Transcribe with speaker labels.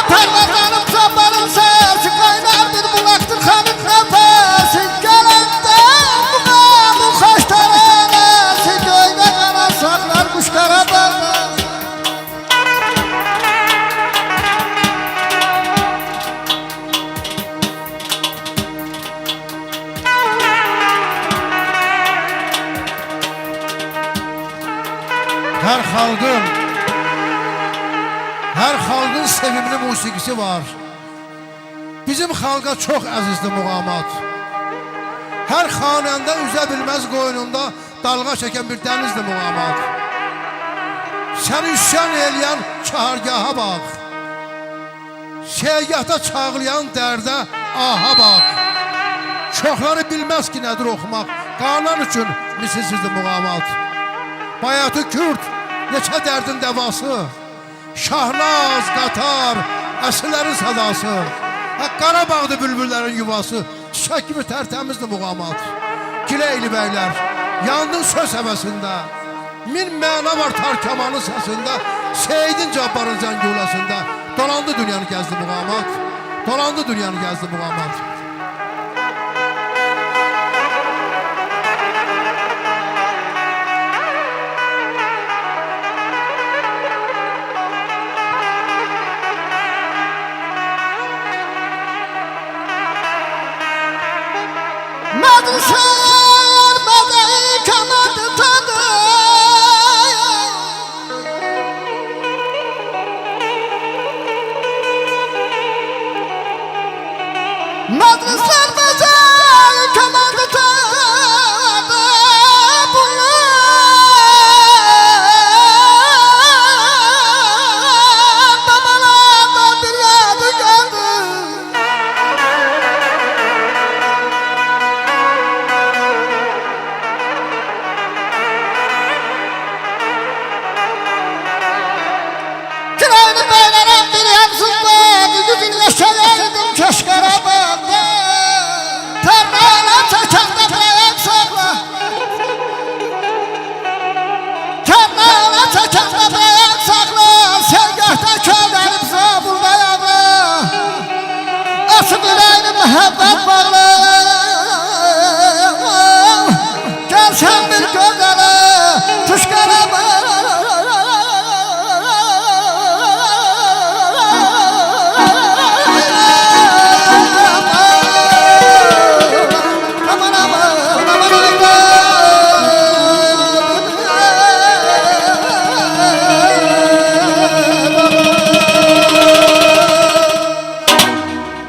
Speaker 1: Tarladanım zamanım ses kaynar bir bulaktır kanık nefesi gelende bu kaç tanesi köyde kalan saklar kuşlara bağlı.
Speaker 2: Her xalqın sevimli musiqisi var. Bizim xalqa çox əzizdir muğamat. Hər xanəndə üzə bilməz qoynunda dalğa çəkən bir dənizdir muğamat. Səni üsyan eləyən çahargaha bax. Şeygahda çağlayan dərdə aha bax. Çoxları bilməz ki nədir oxumaq. Qalan üçün misilsizdir muğamat. Bayatı Kürt neçə dərdin dəvası. Şahnaz, qatar, əsrlərin sadası. Qarabağdı bülbüllərin yuvası. Çiçək kimi tərtəmizdir muğamat. Gileyli bəylər, yandın söz həvəsində. Min məna var tar kamanın səsində. Seydin Cabbarın zəngulasında. Dolandı dünyanı gəzdi muğamat. Dolandı dünyanı gəzdi muğamat.
Speaker 1: Madrusar madai kanadı tadı Madrusar madai kanadı tadı Bunlar babalardan bir yadı geldi. Kirayını beylenen bir yansızda yüzün leşelerdim keşkarabanda Tarlana çekende beyen sakla Tarlana çekende beyen sakla Sevgahta köylerim zabuldayadı Asıl yüreğini mühebbet bağlı Gel sen bir gözele tuş karabı